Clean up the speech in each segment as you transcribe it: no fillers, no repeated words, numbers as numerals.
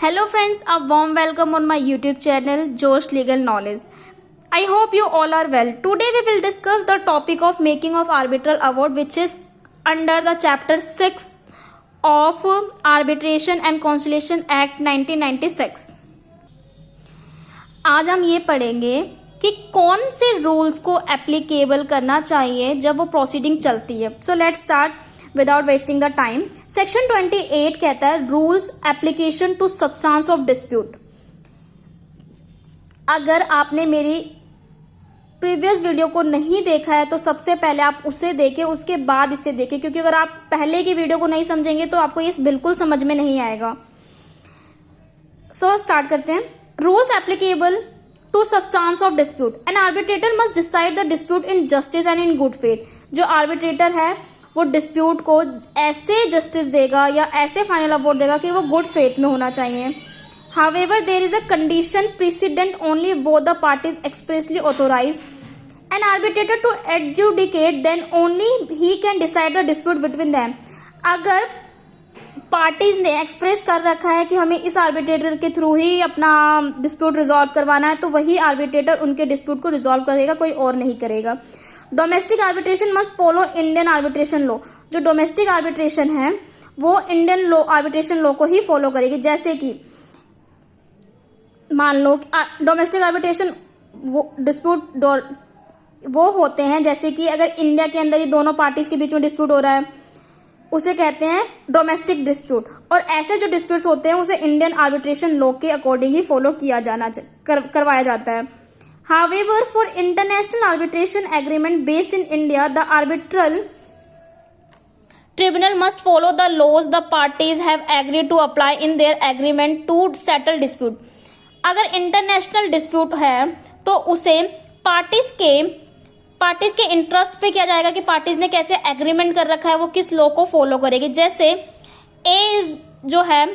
Hello friends, a warm welcome on my YouTube channel Josh Legal Knowledge. I hope you all are well. Today we will discuss the topic of making of arbitral award, which is under the chapter 6 of Arbitration and Conciliation Act 1996. आज हम ये पढ़ेंगे कि कौन से rules को applicable करना चाहिए जब वो प्रोसीडिंग चलती है. So let's start without wasting the time. Section 28 कहता है rules application to substance of dispute. अगर आपने मेरी प्रीवियस वीडियो को नहीं देखा है तो सबसे पहले आप उसे देखें, उसके बाद इसे देखें, क्योंकि अगर आप पहले की वीडियो को नहीं समझेंगे तो आपको ये बिल्कुल समझ में नहीं आएगा. सो स्टार्ट करते हैं. Rules applicable to substance of dispute. An arbitrator must decide the dispute in justice and in good faith. जो आर्बिट्रेटर है वो डिस्प्यूट को ऐसे जस्टिस देगा या ऐसे फाइनल अवॉर्ड देगा कि वो गुड फेथ में होना चाहिए. However there is a condition precedent only both the parties expressly authorise an arbitrator to adjudicate, then only he can decide the dispute between them. अगर पार्टीज ने एक्सप्रेस कर रखा है कि हमें इस आर्बिट्रेटर के थ्रू ही अपना डिस्प्यूट रिजॉल्व करवाना है, तो वही आर्बिट्रेटर उनके डिस्प्यूट को रिजॉल्व करेगा, कोई और नहीं करेगा. Domestic arbitration must follow Indian arbitration law. जो डोमेस्टिक आर्बिट्रेशन है वो इंडियन लॉ आर्बिट्रेशन लॉ को ही फॉलो करेगी. जैसे कि मान लो डोमेस्टिक आर्बिट्रेशन वो डिस्प्यूट वो होते हैं, जैसे कि अगर इंडिया के अंदर ही दोनों पार्टीज के बीच में डिस्प्यूट हो रहा है उसे कहते हैं डोमेस्टिक डिस्प्यूट. और ऐसे जो डिस्प्यूट्स होते हैं उसे इंडियन आर्बिट्रेशन लॉ के अकॉर्डिंग ही फॉलो किया करवाया जाता है. However, for international arbitration agreement based in India, the arbitral tribunal must follow the laws the parties have agreed to apply in their agreement to settle dispute. अगर international dispute है तो उसे parties के interest पे किया जाएगा कि parties ने कैसे एग्रीमेंट कर रखा है, वो किस लॉ को फॉलो करेगी. जैसे ए जो है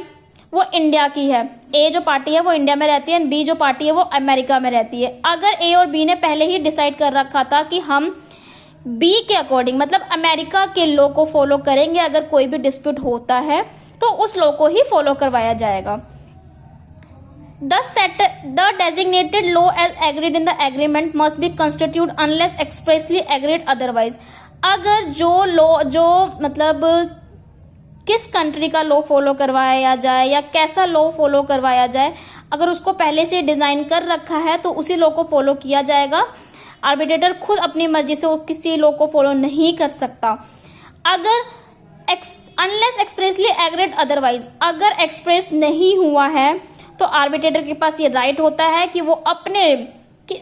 वो इंडिया की है, ए जो पार्टी है वो इंडिया में रहती है, बी जो पार्टी है वो अमेरिका में रहती है. अगर ए और बी ने पहले ही डिसाइड कर रखा था कि हम बी के अकॉर्डिंग मतलब अमेरिका के लॉ को फॉलो करेंगे, अगर कोई भी डिस्प्यूट होता है तो उस लॉ को ही फॉलो करवाया जाएगा. The designated law as agreed in the agreement must be constituted unless expressly agreed otherwise. अगर जो मतलब किस कंट्री का लॉ फॉलो करवाया जाए या कैसा लॉ फॉलो करवाया जाए, अगर उसको पहले से डिजाइन कर रखा है तो उसी लॉ को फॉलो किया जाएगा. आर्बिट्रेटर खुद अपनी मर्जी से किसी लॉ को फॉलो नहीं कर सकता. अगर अनलेस एक्सप्रेसली एग्रीड अदरवाइज, अगर एक्सप्रेस नहीं हुआ है तो आर्बिट्रेटर के पास ये राइट होता है कि वो अपने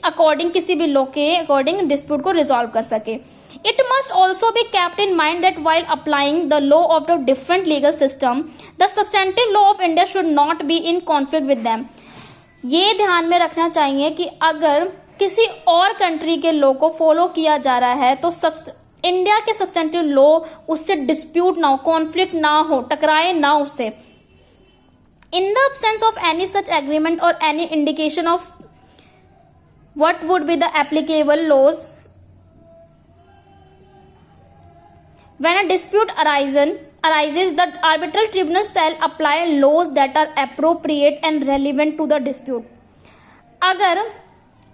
अकॉर्डिंग किसी भी लॉ के अकॉर्डिंग डिस्प्यूट को रिजॉल्व कर सके. It must also be kept in mind that while applying the law of the different legal system, the substantive law of India should not be in conflict with them. ये ध्यान में रखना चाहिए कि अगर किसी और कंट्री के लॉ को फॉलो किया जा रहा है तो इंडिया के सब्सटेंटिव लॉ उससे डिस्प्यूट ना हो, कॉन्फ्लिक्ट ना हो, टकराए ना उससे. In the absence of any such agreement or any indication of what would be the applicable laws, when a dispute arises, the arbitral tribunal shall apply laws that are appropriate and relevant to the dispute. अगर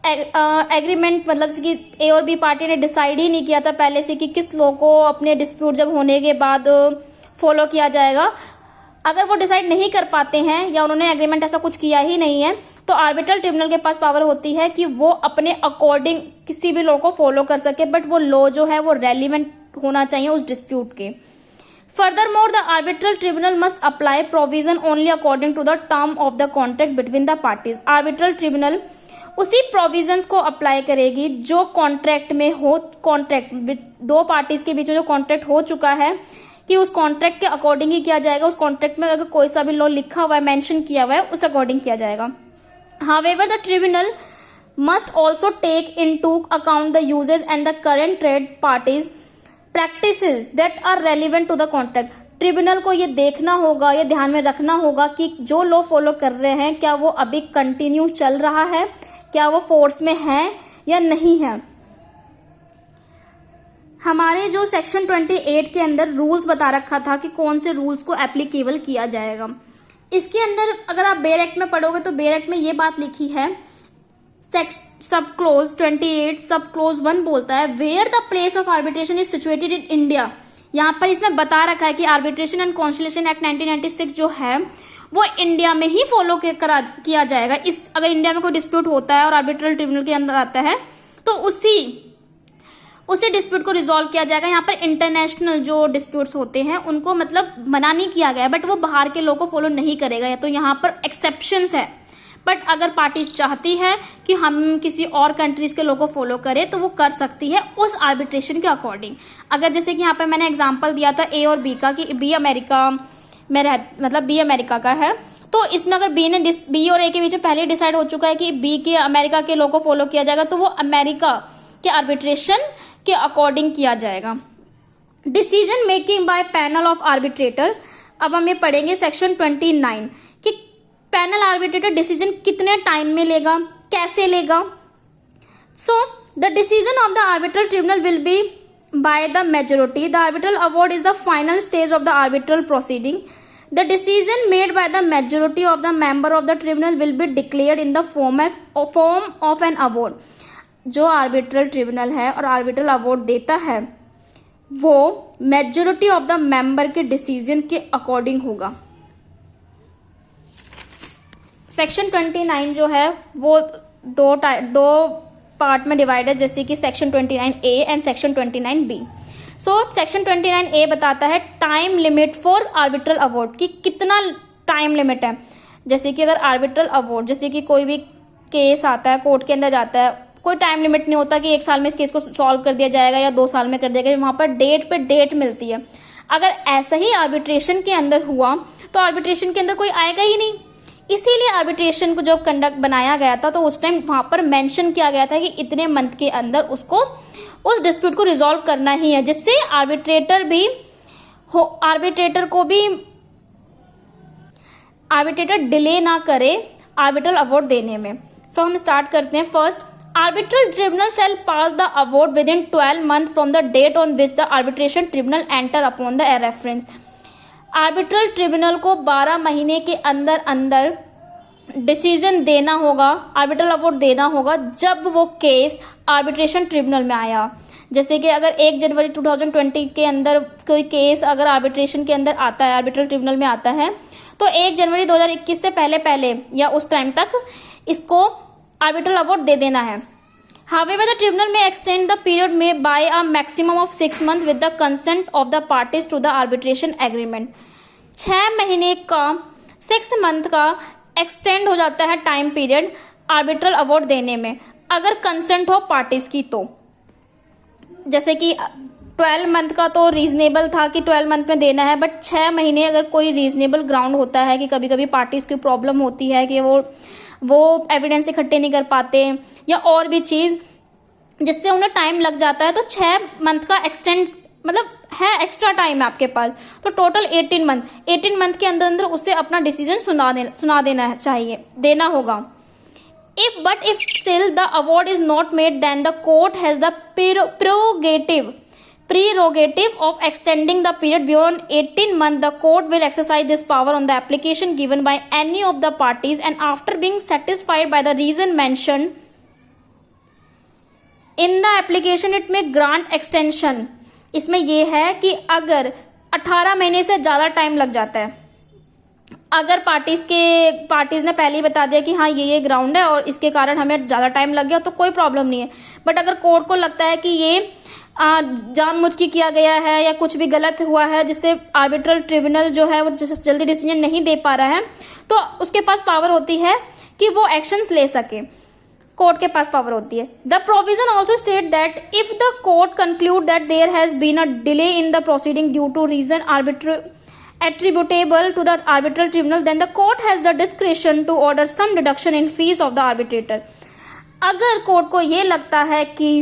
agreement मतलब कि ए और B party ने decide ही नहीं किया था पहले से कि किस लॉ को अपने डिस्प्यूट जब होने के बाद फॉलो किया जाएगा, अगर वो डिसाइड नहीं कर पाते हैं या उन्होंने एग्रीमेंट ऐसा कुछ किया ही नहीं है, तो आर्बिट्रल ट्रिब्यूनल के पास पावर होती है कि वो अपने अकॉर्डिंग किसी भी लॉ को फॉलो कर सके, बट वो लॉ जो है वो रेलिवेंट होना चाहिए उस डिस्प्यूट के. Furthermore the arbitral tribunal must apply provision only according to the term of the contract between the parties. Arbitral tribunal उसी प्रोविजंस को अप्लाई करेगी जो कॉन्ट्रैक्ट में हो, कॉन्ट्रैक्ट दो पार्टीज के बीच में जो कॉन्ट्रैक्ट हो चुका है कि उस कॉन्ट्रैक्ट के अकॉर्डिंग ही किया जाएगा. उस कॉन्ट्रैक्ट में अगर कोई सा भी लॉ लिखा हुआ है, मेंशन किया हुआ है, उस अकॉर्डिंग किया जाएगा. However the tribunal must also take into account the usages and the current trade parties practices that are relevant to the contract. Tribunal को ये देखना होगा, ये ध्यान में रखना होगा कि जो लॉ फॉलो कर रहे हैं क्या वो अभी कंटिन्यू चल रहा है, क्या वो फोर्स में है या नहीं है. हमारे जो सेक्शन 28 के अंदर रूल्स बता रखा था कि कौन से रूल्स को एप्लीकेबल किया जाएगा. इसके अंदर अगर आप बेयर एक्ट में पढ़ोगे तो बेयर एक्ट में ये बात लिखी है, सब क्लोज 28 सब क्लोज 1 बोलता है where the place of arbitration is situated in India. यहाँ पर इसमें बता रखा है कि आर्बिट्रेशन एंड कॉन्सुलेशन एक्ट 1996 जो है वो इंडिया में ही फॉलो किया जाएगा। इस अगर इंडिया में कोई डिस्प्यूट होता है और आर्बिट्रल ट्रिब्यूनल के अंदर आता है तो उसी डिस्प्यूट को रिजॉल्व किया जाएगा। यहाँ पर इंटरनेशनल जो डिस्प्यूट्स होते हैं उनको मतलब मना नहीं किया गया, बट वो बाहर के लोग को फॉलो नहीं करेगा, तो यहाँ पर एक्सेप्शंस है। बट अगर पार्टी चाहती है कि हम किसी और कंट्रीज के लोग को फॉलो करें तो वो कर सकती है उस आर्बिट्रेशन के अकॉर्डिंग। अगर जैसे कि यहाँ पर मैंने एग्जांपल दिया था ए और बी का कि बी अमेरिका में मतलब बी अमेरिका का है, तो इसमें अगर बी और ए के बीच में पहले डिसाइड हो चुका है कि बी के अमेरिका के लोग को फॉलो किया जाएगा तो वो अमेरिका के आर्बिट्रेशन के अकॉर्डिंग किया जाएगा। Decision making by panel of arbitrator. अब हम ये पढ़ेंगे सेक्शन 29 कि पैनल आर्बिट्रेटर डिसीजन कितने टाइम में लेगा, कैसे लेगा। So the decision of the arbitral tribunal will be by the majority. The arbitral award is the final stage of the arbitral proceeding. The decision made by the majority of the member of the tribunal will be declared in the form of an award. जो arbitral tribunal है और arbitral award देता है वो majority of the member के decision के according होगा। Section 29 जो है वो दो पार्ट में डिवाइड है, जैसे कि section 29A and section 29B। So section 29A बताता है time limit for arbitral award कि कितना टाइम लिमिट है। जैसे कि अगर आर्बिट्रल अवॉर्ड, जैसे कि कोई भी केस आता है कोर्ट के अंदर जाता है, कोई टाइम लिमिट नहीं होता कि 1 साल में इस केस को सॉल्व कर दिया जाएगा या 2 साल में कर दिया जाएगा, वहां पर डेट पे डेट मिलती है। अगर ऐसा ही आर्बिट्रेशन के अंदर हुआ तो आर्बिट्रेशन के अंदर कोई आएगा ही नहीं। इसीलिए आर्बिट्रेशन को जब कंडक्ट बनाया गया था तो उस टाइम वहां पर मेंशन किया गया था कि इतने मंथ के अंदर उसको उस डिस्प्यूट को रिजॉल्व करना ही है, जिससे आर्बिट्रेटर डिले ना करे आर्बिट्रल अवॉर्ड देने में। सो हम स्टार्ट करते हैं। First, arbitral tribunal shall pass the award within 12 month from the date on which the arbitration tribunal enter upon the reference. Arbitral tribunal को 12 महीने के अंदर अंदर डिसीजन देना होगा, आर्बिट्रल अवॉर्ड देना होगा जब वो केस आर्बिट्रेशन ट्रिब्यूनल में आया। जैसे कि अगर 1 जनवरी 2020 के अंदर कोई केस अगर आर्बिट्रेशन के अंदर आता है, आर्बिट्रल ट्रिब्यूनल में आता है, तो 1 जनवरी 2021 से पहले या उस टाइम तक इसको आर्बिट्रल अवॉर्ड दे देना है। However, the tribunal may extend the period may by a maximum of 6 months with the consent of the parties to the arbitration agreement. 6 महीने का 6 मंथ का एक्सटेंड हो जाता है टाइम पीरियड आर्बिट्रल अवॉर्ड देने में, अगर कंसेंट हो पार्टीज की तो। जैसे कि 12 मंथ का तो रीजनेबल था कि 12 मंथ में देना है, बट 6 महीने अगर कोई रीजनेबल ग्राउंड होता है कि कभी कभी पार्टीज की प्रॉब्लम होती है कि वो एविडेंस इकट्ठे नहीं कर पाते या और भी चीज़ जिससे उन्हें टाइम लग जाता है, तो 6 मंथ का एक्सटेंड मतलब है एक्स्ट्रा टाइम है आपके पास, तो टोटल 18 मंथ के अंदर अंदर उसे अपना डिसीजन सुना देना चाहिए, देना होगा। If still the award is not made then the court has the prerogative of extending the period beyond 18 months. The court will exercise this power on the application given by any of the parties and after being satisfied by the reason mentioned in the application it may grant extension. इसमें ये है कि अगर 18 महीने से ज़्यादा time लग जाता है, अगर पार्टीज ने पहले ही बता दिया कि हाँ ये ग्राउंड है और इसके कारण हमें ज़्यादा टाइम लग गया तो कोई प्रॉब्लम नहीं है। बट अगर कोर्ट को लगता है कि ये जानबूझ के किया गया है या कुछ भी गलत हुआ है जिससे आर्बिट्रल ट्रिब्यूनल जो है वो जल्दी डिसीजन नहीं दे पा रहा है, तो उसके पास पावर होती है कि वो एक्शंस ले सके, कोर्ट के पास पावर होती है। The provision also state that if the court conclude that there has been a delay in the proceeding due to reason attributable to the arbitral tribunal, then the court has the discretion to order some reduction in fees of the arbitrator. अगर court को ये लगता है कि